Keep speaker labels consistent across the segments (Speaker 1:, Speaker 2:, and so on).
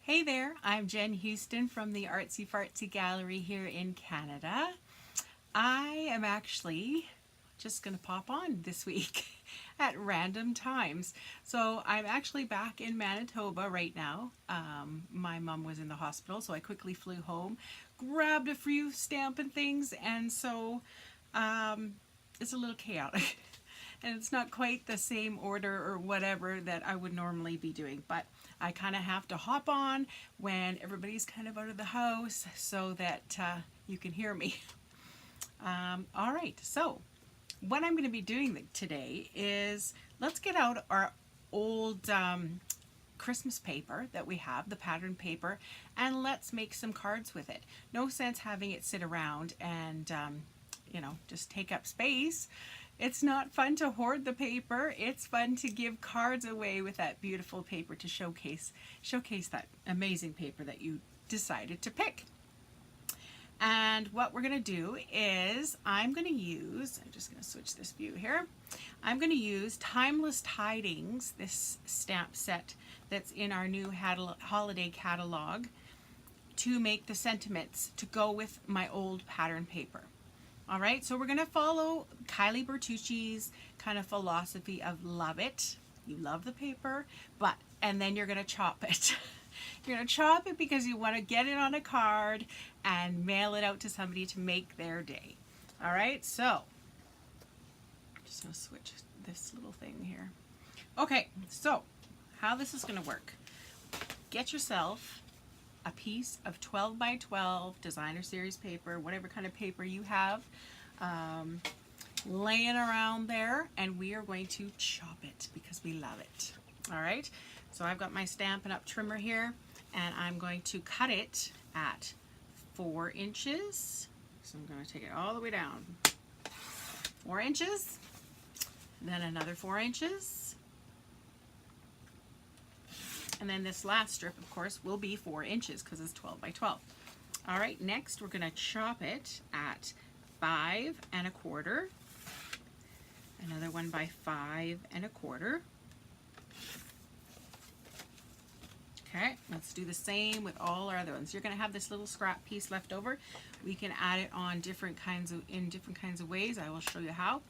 Speaker 1: Hey there, I'm Jen Houston from the Artsy Fartsy Gallery here in Canada. I am actually just going to pop on this week at random times. So I'm actually back in Manitoba right now. My mom was in the hospital, so I quickly flew home, grabbed a few stamp and things, and so it's a little chaotic. And it's not quite the same order or whatever that I would normally be doing, but I kind of have to hop on when everybody's kind of out of the house so that you can hear me. All right, so what I'm going to be doing today is let's get out our old Christmas paper that we have, the pattern paper, and let's make some cards with it. No sense having it sit around and just take up space. It's not fun to hoard the paper. It's fun to give cards away with that beautiful paper to showcase that amazing paper that you decided to pick. And what we're going to do is I'm just going to switch this view here. I'm going to use Timeless Tidings, this stamp set that's in our new holiday catalog, to make the sentiments to go with my old pattern paper. All right, so we're going to follow Kylie Bertucci's kind of philosophy of love it. You love the paper, and then you're going to chop it. You're going to chop it because you want to get it on a card and mail it out to somebody to make their day. All right, so I'm just going to switch this little thing here. Okay, so how this is going to work. Get yourself a piece of 12 by 12 designer series paper, whatever kind of paper you have laying around there, and we are going to chop it because we love it. All right, so I've got my Stampin' Up! Trimmer here, and I'm going to cut it at 4 inches. So I'm going to take it all the way down. 4 inches, then another 4 inches. And then this last strip, of course, will be 4 inches because it's 12 by 12. All right, next we're going to chop it at 5 1/4. Another one by 5 1/4. Okay, let's do the same with all our other ones. You're going to have this little scrap piece left over. We can add it on in different kinds of ways. I will show you how.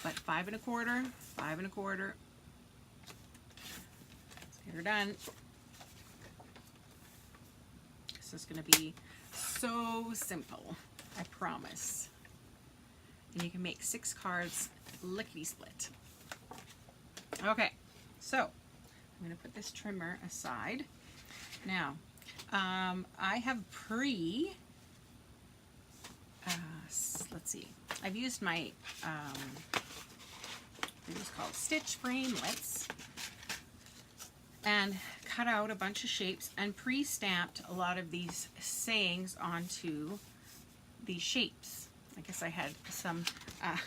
Speaker 1: But 5 1/4, 5 1/4. Get her done. This is going to be so simple, I promise. And you can make 6 cards lickety-split. Okay, so I'm going to put this trimmer aside. Now, I have let's see, I've used my, it was called stitch framelits, and cut out a bunch of shapes and pre-stamped a lot of these sayings onto these shapes. I guess I had some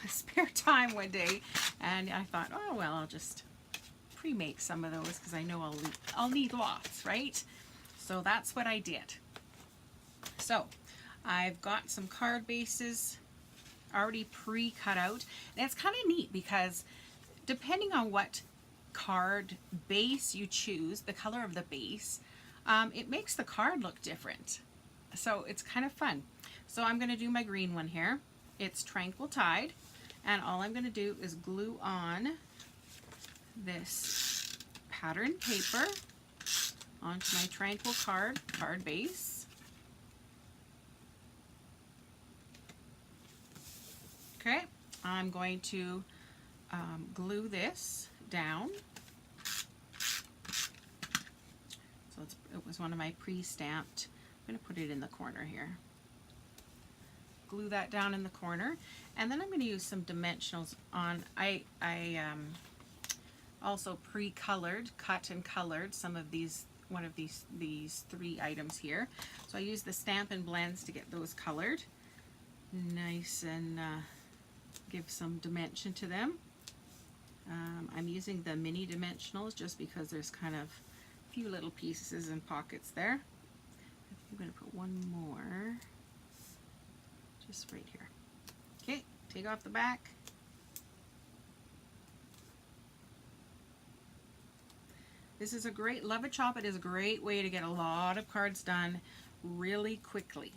Speaker 1: spare time one day, and I thought, oh well, I'll just pre-make some of those because I know I'll need lots, right? So that's what I did. So I've got some card bases already pre-cut out, and it's kind of neat because depending on what card base you choose, the color of the base, it makes the card look different. So it's kind of fun. So I'm going to do my green one here. It's Tranquil Tide, and all I'm going to do is glue on this pattern paper onto my Tranquil card base. Okay, I'm going to glue this down. So it was one of my pre-stamped. I'm going to put it in the corner here. Glue that down in the corner, and then I'm going to use some dimensionals on. I also pre-colored, cut and colored some of these, one of these 3 items here. So I use the Stampin' Blends to get those colored nice and give some dimension to them. I'm using the mini dimensionals just because there's kind of a few little pieces and pockets there. I'm going to put one more just right here. Okay, take off the back. This is a great, Love It Chop. It is a great way to get a lot of cards done really quickly.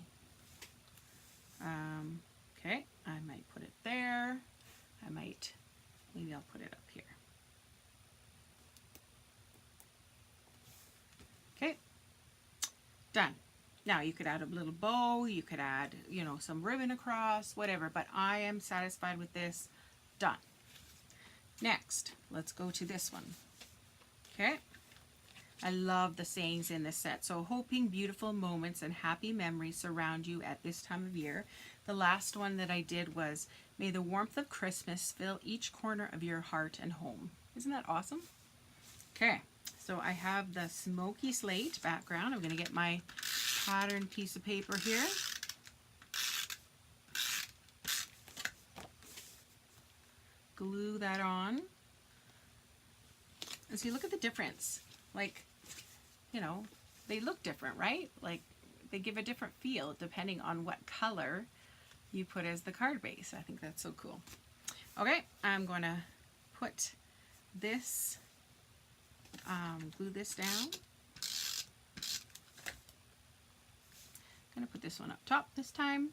Speaker 1: Okay, I might put it there. Maybe I'll put it up here. Okay, done. Now you could add a little bow, you could add, you know, some ribbon across, whatever, but I am satisfied with this. Done. Next, let's go to this one. Okay. I love the sayings in this set. So, hoping beautiful moments and happy memories surround you at this time of year. The last one that I did was, may the warmth of Christmas fill each corner of your heart and home. Isn't that awesome? Okay, so I have the smoky slate background. I'm going to get my pattern piece of paper here. Glue that on. And see, look at the difference. Like, you know, they look different, right? Like, they give a different feel depending on what color you put as the card base. I think that's so cool. Okay, I'm going to put this, glue this down. I'm going to put this one up top this time.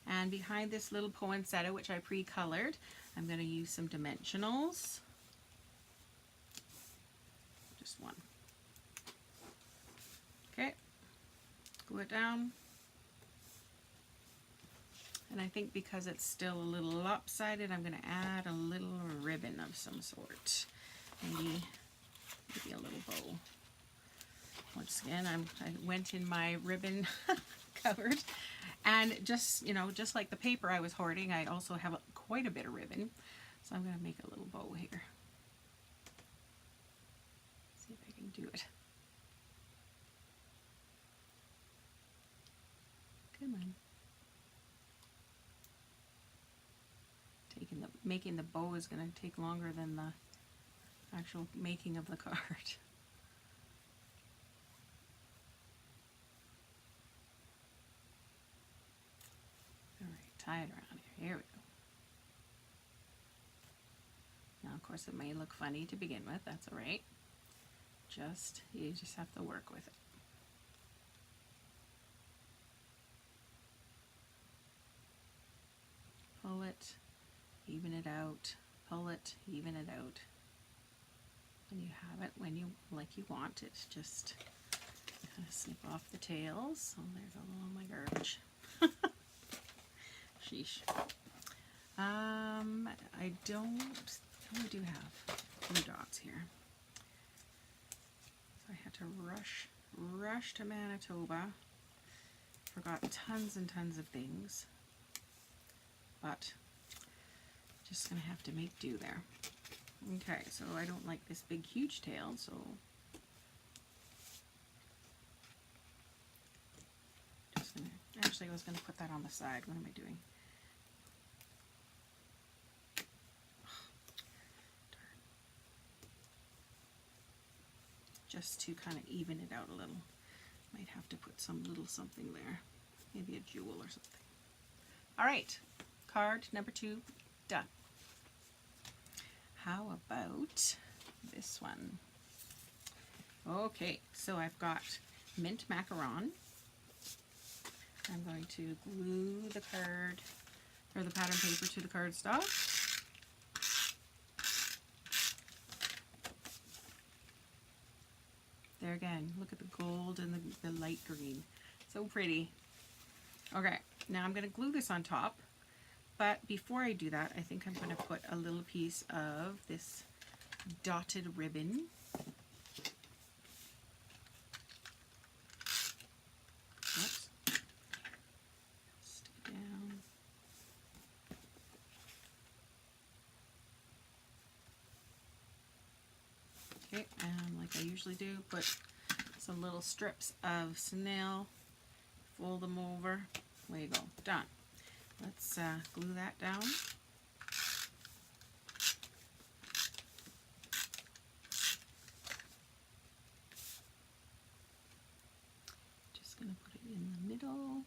Speaker 1: And behind this little poinsettia, which I pre-colored, I'm going to use some dimensionals. Just one. Okay, glue it down. And I think because it's still a little lopsided, I'm going to add a little ribbon of some sort. Maybe a little bow. Once again, I went in my ribbon cupboard, and just, you know, just like the paper I was hoarding, I also have quite a bit of ribbon. So I'm going to make a little bow here. See if I can do it. Come on. Making the bow is going to take longer than the actual making of the card. All right, tie it around here. Here we go. Now, of course, it may look funny to begin with. That's all right. You just have to work with it. Pull it, even it out, pull it, even it out. And you have it when you want it. Just kind of snip off the tails. Oh, there's all my garbage. Sheesh. I do have blue dots here. So I had to rush to Manitoba. Forgot tons and tons of things. But just gonna have to make do there. Okay, so I don't like this big huge tail, so just gonna, actually I was gonna put that on the side. What am I doing? Darn. Just to kind of even it out a little. Might have to put some little something there. Maybe a jewel or something. All right. Card number 2 done. How about this one? Okay, so I've got mint macaron. I'm going to glue the card or the pattern paper to the cardstock. There again, look at the gold and the light green. So pretty. Okay, now I'm going to glue this on top. But before I do that, I think I'm going to put a little piece of this dotted ribbon. Oops. Stick it down. Okay, and like I usually do, put some little strips of snail, fold them over. There you go, done. Let's glue that down. Just going to put it in the middle.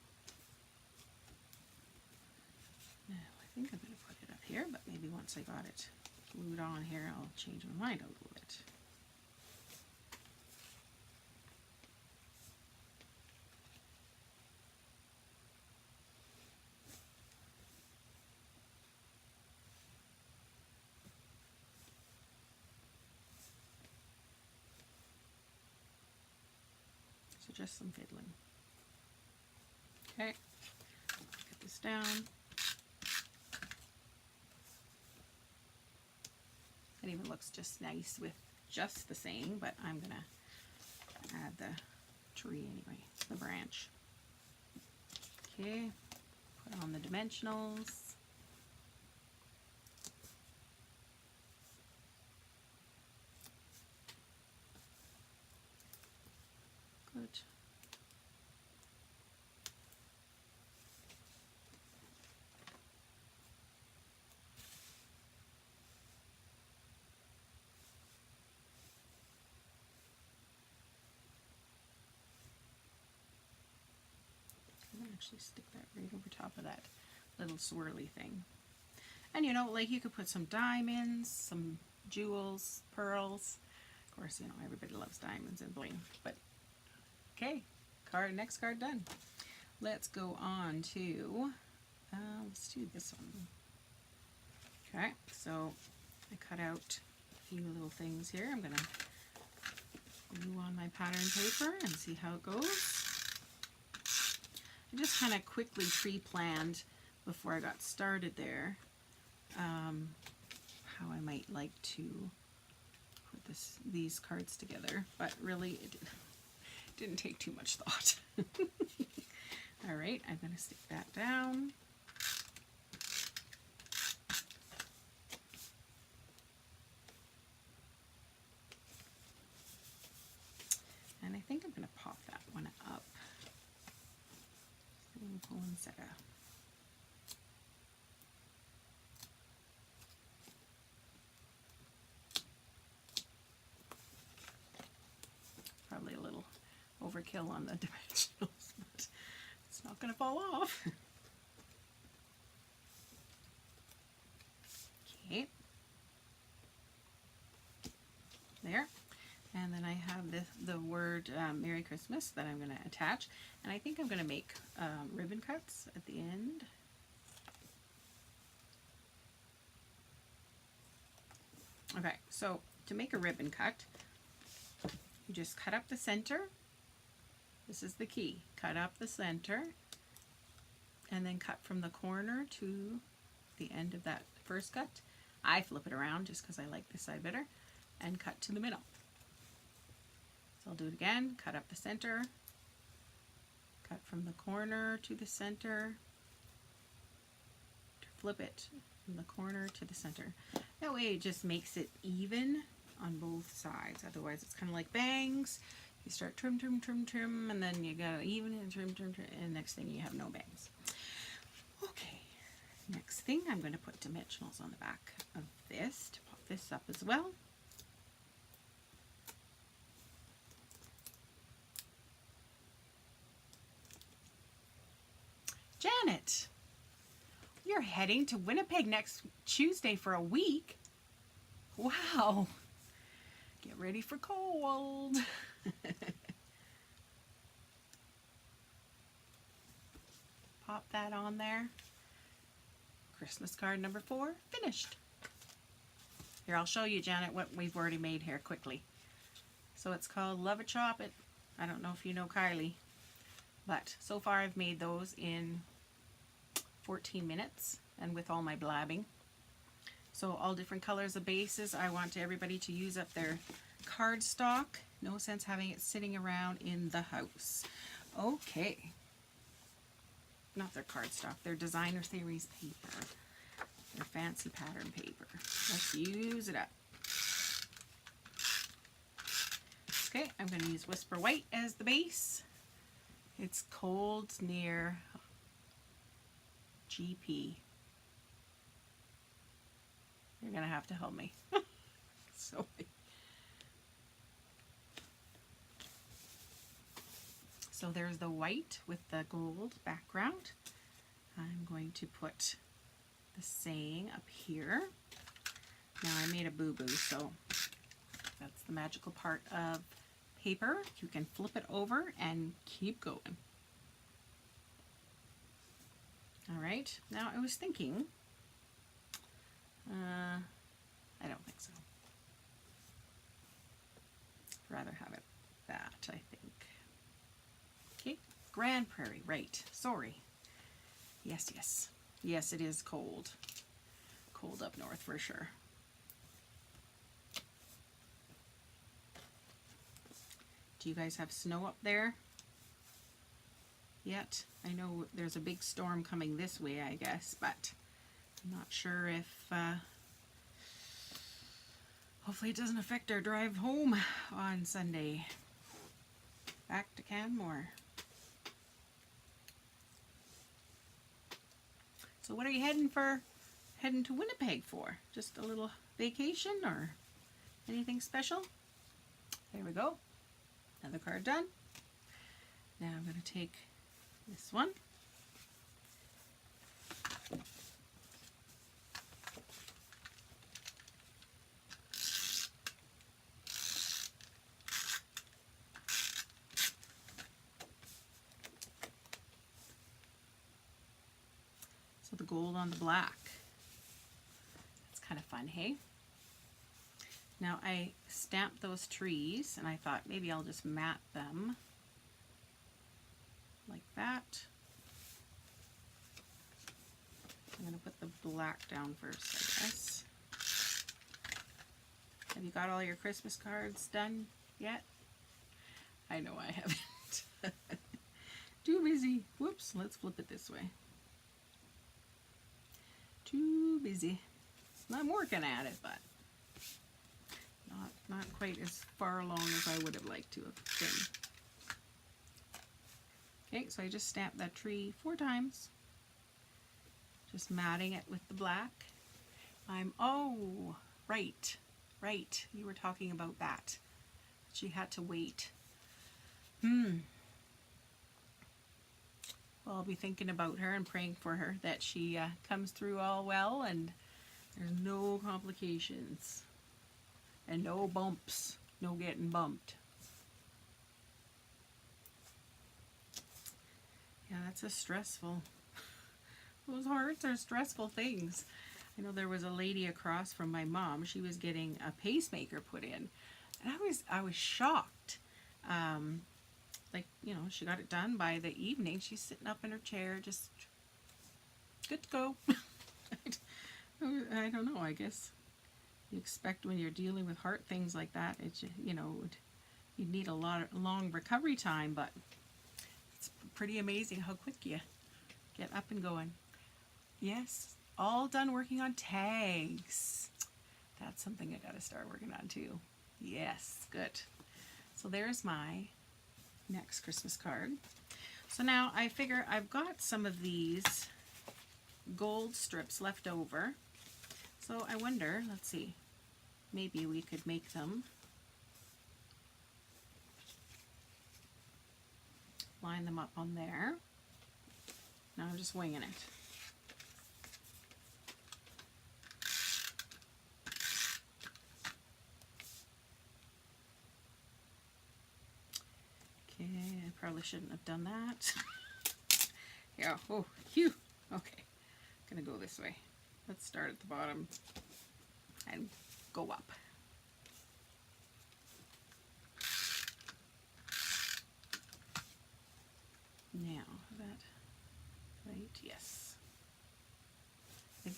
Speaker 1: Now, I think I'm going to put it up here, but maybe once I got it glued on here, I'll change my mind a little bit. just some fiddling. Okay, get this down. It even looks just nice with just the saying, but I'm gonna add the tree anyway, the branch. Okay, put on the dimensionals. Good. I'm gonna actually stick that right over top of that little swirly thing. And you know, like you could put some diamonds, some jewels, pearls. Of course, you know, everybody loves diamonds and bling, but okay, next card done. Let's go on to, let's do this one. Okay, so I cut out a few little things here. I'm gonna glue on my pattern paper and see how it goes. I just kind of quickly pre-planned before I got started there how I might like to put these cards together, but really it didn't take too much thought. All right, I'm going to stick that down. And I think I'm going to pop that one up. Poinsettia. Probably a little overkill on the dimensionals, but it's not going to fall off. Okay. There. And then I have the word Merry Christmas that I'm going to attach. And I think I'm going to make ribbon cuts at the end. Okay, so to make a ribbon cut, you just cut up the center. This is the key. Cut up the center and then cut from the corner to the end of that first cut. I flip it around just because I like this side better, and cut to the middle. So I'll do it again. Cut up the center, cut from the corner to the center, flip it from the corner to the center. That way it just makes it even on both sides. Otherwise it's kind of like bangs. You start trim, trim, trim, trim, and then you gotta even and trim, trim, trim, and next thing you have no bangs. Okay, next thing I'm going to put dimensionals on the back of this to pop this up as well. Janet, you're heading to Winnipeg next Tuesday for a week. Wow. Get ready for cold. Pop that on there. Christmas card number 4, finished. Here, I'll show you, Janet, what we've already made here quickly. So it's called Love It, Chop It. I don't know if you know Kylie, but so far I've made those in 14 minutes and with all my blabbing. So all different colors of bases. I want everybody to use up their cardstock. No sense having it sitting around in the house. Okay. Not their cardstock, their designer series paper. Their fancy pattern paper. Let's use it up. Okay, I'm going to use Whisper White as the base. It's Cold Near GP. You're going to have to help me. So there's the white with the gold background. I'm going to put the saying up here. Now I made a boo-boo, so that's the magical part of paper. You can flip it over and keep going. All right, now I was thinking, I don't think so. I'd rather have it that, I think. Grand Prairie, right. Sorry. Yes, yes. Yes, it is cold. Cold up north for sure. Do you guys have snow up there yet? I know there's a big storm coming this way, I guess, but I'm not sure if, hopefully it doesn't affect our drive home on Sunday. Back to Canmore. So what are you heading to Winnipeg for? Just a little vacation or anything special? There we go. Another card done. Now I'm going to take this one. So the gold on the black. That's kind of fun, hey? Now I stamped those trees and I thought maybe I'll just mat them like that. I'm going to put the black down first, I guess. Have you got all your Christmas cards done yet? I know I haven't. Too busy. Whoops, let's flip it this way. Too busy. I'm working at it, but not quite as far along as I would have liked to have been. Okay, so I just stamped that tree 4 times. Just matting it with the black. Oh, right, you were talking about that. She had to wait. Well, I'll be thinking about her and praying for her that she comes through all well and there's no complications and no bumps, no getting bumped. Yeah, that's a stressful, those hearts are stressful things. I know there was a lady across from my mom, she was getting a pacemaker put in, and I was shocked. Like, you know, she got it done by the evening. She's sitting up in her chair, just good to go. I don't know, I guess you expect when you're dealing with heart things like that, it's, you know, you'd need a long recovery time, but it's pretty amazing how quick you get up and going. Yes, all done working on tags. That's something I gotta start working on too. Yes, good. So there's my next Christmas card. So now I figure I've got some of these gold strips left over. So I wonder, let's see, maybe we could make them. Line them up on there. Now I'm just winging it. Okay, I probably shouldn't have done that. Yeah, oh, phew. Okay, gonna go this way. Let's start at the bottom and go up. Now, is that right? Yes. Let's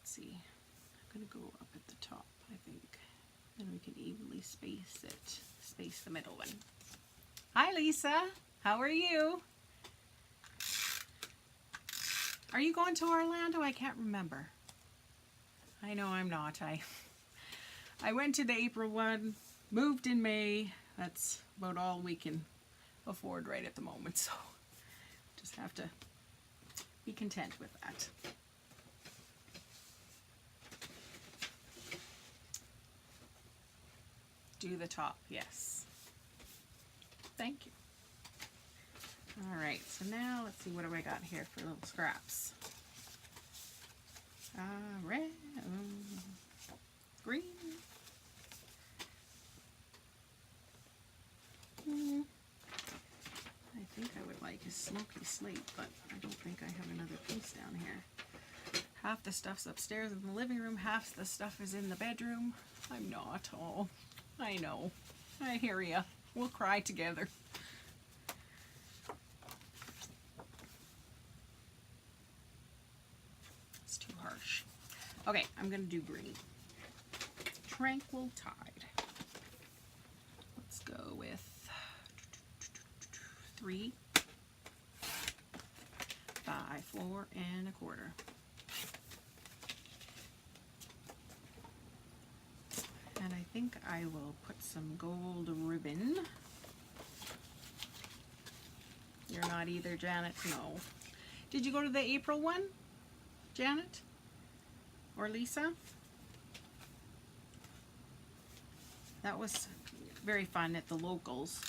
Speaker 1: see. I'm gonna go up at the top, I think. Then we can evenly space it. Space the middle one. Hi, Lisa. How are you? Are you going to Orlando? I can't remember. I know I'm not. I went to the April one, moved in May. That's about all we can afford right at the moment, so just have to be content with that. Do the top, yes. Thank you. All right, so now let's see, what do I got here for little scraps? Red, green. I think I would like a smoky slate, but I don't think I have another piece down here. Half the stuff's upstairs in the living room, half the stuff is in the bedroom. I'm not. Oh, I know. I hear ya. We'll cry together. It's too harsh. Okay, I'm going to do green. Tranquil Tide. Let's go with 3 by 4 1/4. And I think I will put some gold ribbon. You're not either, Janet? No. Did you go to the April one, Janet? Or Lisa? That was very fun at the locals.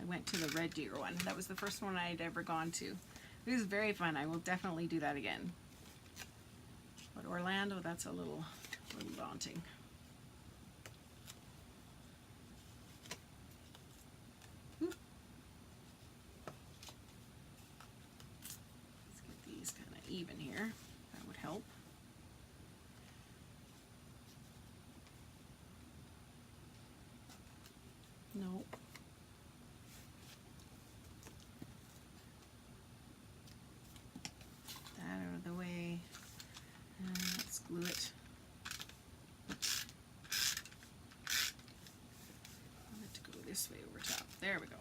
Speaker 1: I went to the Red Deer one. That was the first one I'd ever gone to. It was very fun. I will definitely do that again. But Orlando, that's a little daunting. Let's get these kind of even here. That would help. Nope. That out of the way. And let's glue it. I want it to go this way over top. There we go.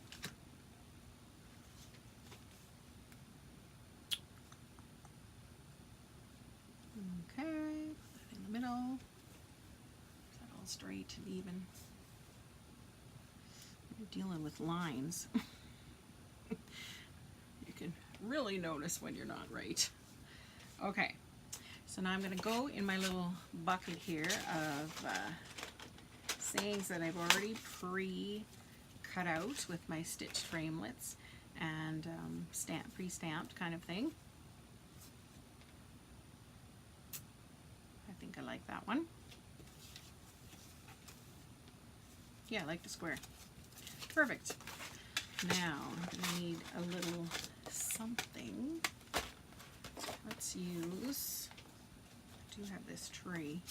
Speaker 1: Okay, put that in the middle. Is that all straight and even? You're dealing with lines. You can really notice when you're not right. Okay, so now I'm going to go in my little bucket here of sayings that I've already pre-cut out with my stitched framelits and pre-stamped kind of thing. I think I like that one. Yeah, I like the square. Perfect. Now I'm going to need a little something. Let's use, I do have this tree.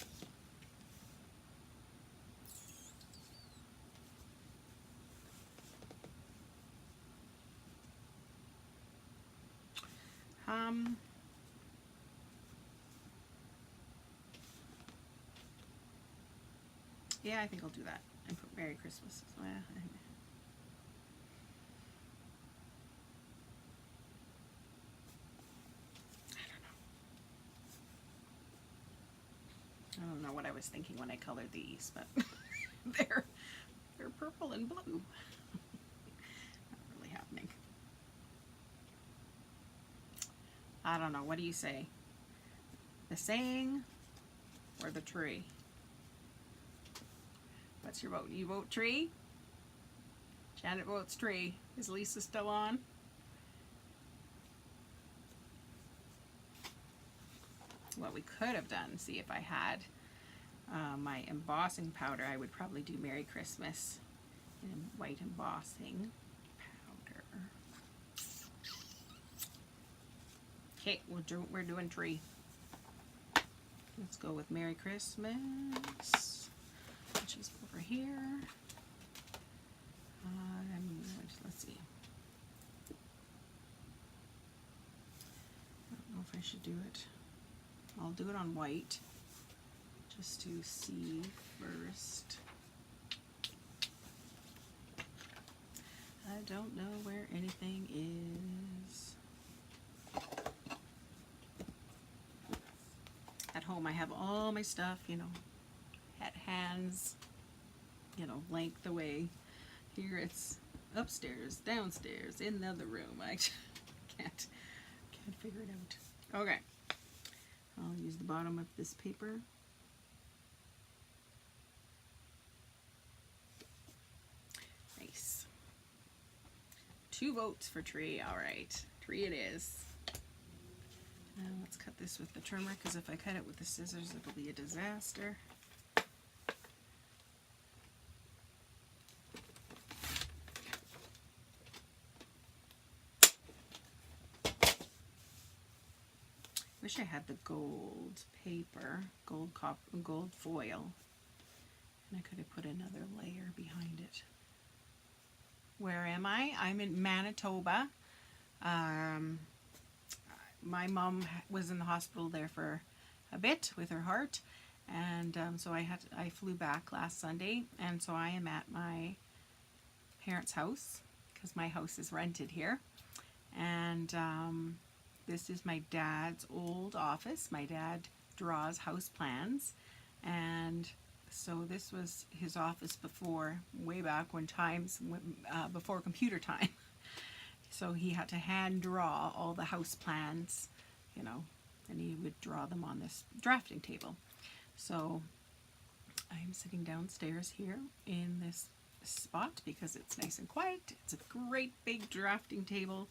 Speaker 1: Yeah, I think I'll do that and put Merry Christmas. So, yeah, I don't know what I was thinking when I colored these, but they're purple and blue. Not really happening. I don't know. What do you say? The saying or the tree? What's your vote? You vote tree? Janet votes tree. Is Lisa still on? What we could have done, see if I had my embossing powder, I would probably do Merry Christmas in white embossing powder. Okay, we're doing tree. Let's go with Merry Christmas, which is over here. Let's see. I don't know if I should do it. I'll do it on white, just to see first. I don't know where anything is. At home I have all my stuff, you know, at hands, you know, length away. Here it's upstairs, downstairs, in the other room. I can't figure it out. Okay. I'll use the bottom of this paper. Nice. 2 votes for tree. All right, tree it is. Now let's cut this with the trimmer, because if I cut it with the scissors, it'll be a disaster. Wish I had the gold paper, gold foil, and I could have put another layer behind it. Where am I? I'm in Manitoba. Um, my mom was in the hospital there for a bit with her heart, and so I flew back last Sunday, and so I am at my parents' house because my house is rented here, and this is my dad's old office. My dad draws house plans, and so this was his office before, way back when before computer time. So he had to hand draw all the house plans, you know, and he would draw them on this drafting table. So I'm sitting downstairs here in this spot because it's nice and quiet. It's a great big drafting table,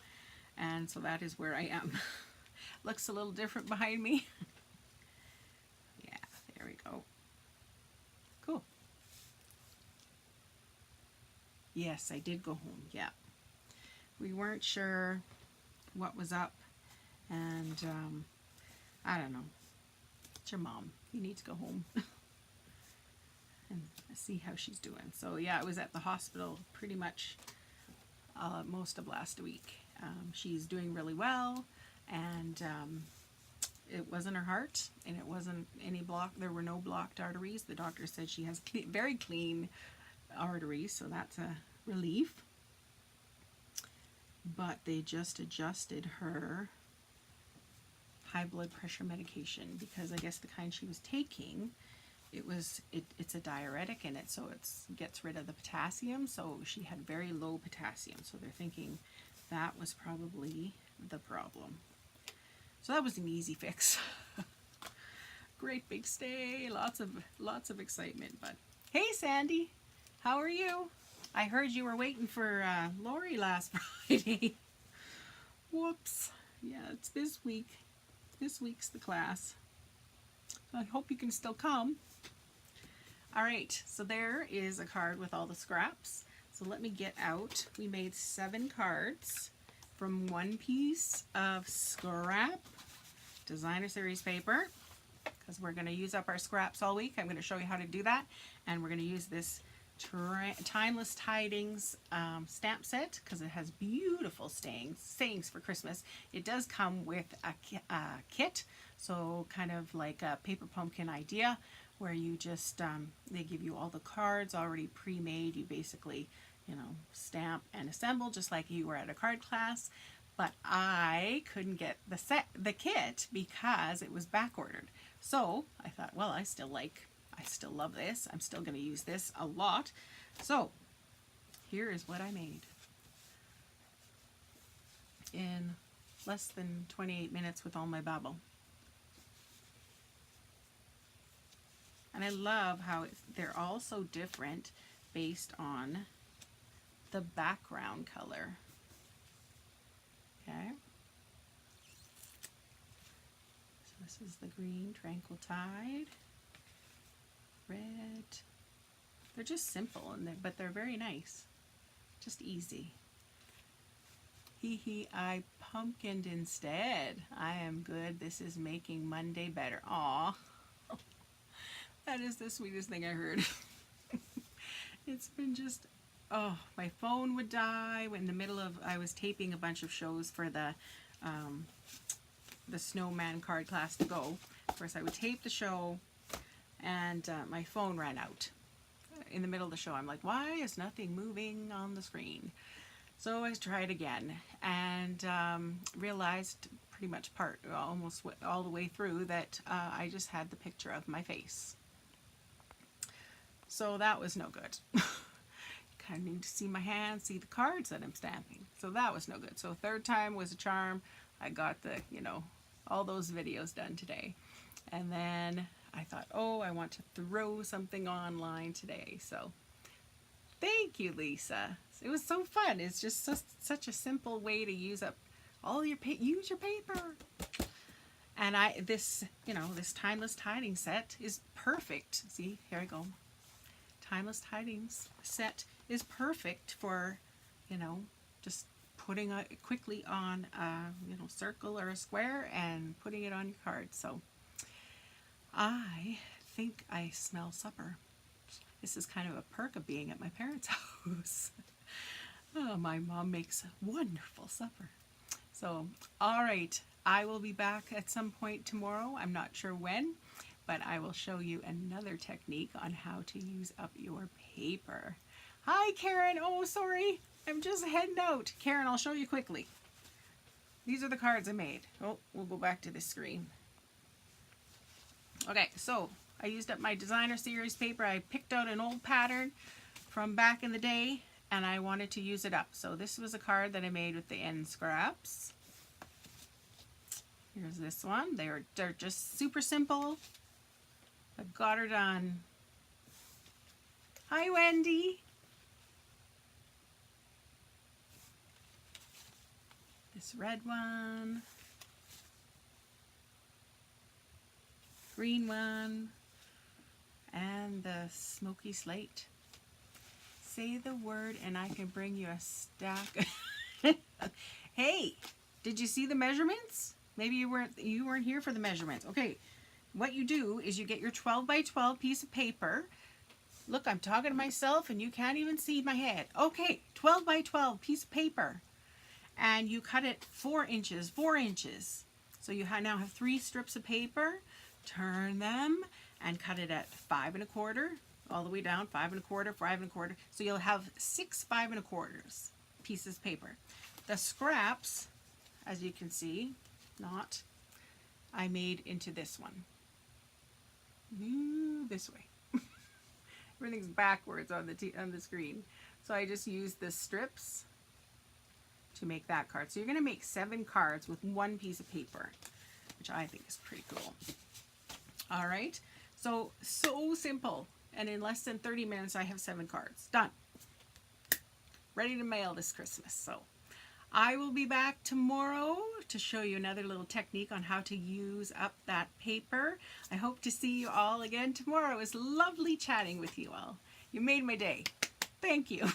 Speaker 1: and so that is where I am. Looks a little different behind me. Yeah, there we go. Cool. Yes, I did go home. Yeah. We weren't sure what was up, and I don't know. It's your mom. You need to go home and see how she's doing. So yeah, I was at the hospital pretty much most of last week. She's doing really well, and it wasn't her heart, and it wasn't any there were no blocked arteries. The doctor said she has very clean arteries, so that's a relief. But they just adjusted her high blood pressure medication because I guess the kind she was taking, it's a diuretic in it, so it gets rid of the potassium, so she had very low potassium, so they're thinking that was probably the problem. So that was an easy fix. Great big stay, lots of excitement. But hey Sandy, how are you? I heard you were waiting for Lori last Friday. Whoops. Yeah, it's this week. This week's the class. So I hope you can still come. All right, so there is a card with all the scraps. So let me get out. We made 7 cards from one piece of scrap designer series paper because we're going to use up our scraps all week. I'm going to show you how to do that, and we're going to use this Timeless Tidings Stamp Set because it has beautiful sayings for Christmas. It does come with a kit, so kind of like a paper pumpkin idea where you just, they give you all the cards already pre-made. You basically, you know, stamp and assemble just like you were at a card class. But I couldn't get the kit because it was back ordered. So I thought, well, I still love this. I'm still going to use this a lot. So here is what I made in less than 28 minutes with all my babble. And I love how they're all so different based on the background color. Okay. So this is the green Tranquil Tide. Red. They're just simple, but they're very nice. Just easy. Hee, I pumpkined instead. I am good. This is making Monday better. Aw. That is the sweetest thing I heard. It's been just, oh, my phone would die in the middle of, I was taping a bunch of shows for the snowman card class to go. Of course, I would tape the show, and my phone ran out in the middle of the show. I'm like, why is nothing moving on the screen? So I tried again, and realized pretty much almost all the way through that I just had the picture of my face. So that was no good. Kind of need to see my hands, see the cards that I'm stamping. So that was no good. So third time was a charm. I got the, you know, all those videos done today. And then I thought, oh, I want to throw something online today. So thank you, Lisa. It was so fun. It's just such a simple way to use up all your use your paper. And this Timeless Tidings set is perfect. See, here I go. Timeless Tidings set is perfect for, you know, just putting it quickly on a circle or a square and putting it on your card. So I think I smell supper. This is kind of a perk of being at my parents' house. Oh, my mom makes a wonderful supper. So, all right, I will be back at some point tomorrow. I'm not sure when, but I will show you another technique on how to use up your paper. Hi, Karen. Oh, sorry. I'm just heading out. Karen, I'll show you quickly. These are the cards I made. Oh, we'll go back to this screen. Okay, so I used up my designer series paper. I picked out an old pattern from back in the day, and I wanted to use it up. So this was a card that I made with the end scraps. Here's this one. They're just super simple. I got her done. Hi, Wendy. This red one. Green one. And the smoky slate. Say the word and I can bring you a stack. Hey, did you see the measurements? Maybe you weren't here for the measurements. Okay, what you do is you get your 12 by 12 piece of paper. Look, I'm talking to myself and you can't even see my head. Okay, 12 by 12 piece of paper. And you cut it 4 inches, 4 inches. So you now have 3 strips of paper. Turn them and cut it at 5 1/4, all the way down, 5 1/4, 5 1/4. So you'll have 6 5 1/4 pieces of paper. The scraps, as you can see, I made into this one. This way. Everything's backwards on the screen. So I just used the strips to make that card. So you're going to make 7 cards with 1 piece of paper, which I think is pretty cool. All right, so simple, and in less than 30 minutes I have 7 cards done, ready to mail this Christmas. So I will be back tomorrow to show you another little technique on how to use up that paper. I hope to see you all again tomorrow. It was lovely chatting with you all. You made my day. Thank you.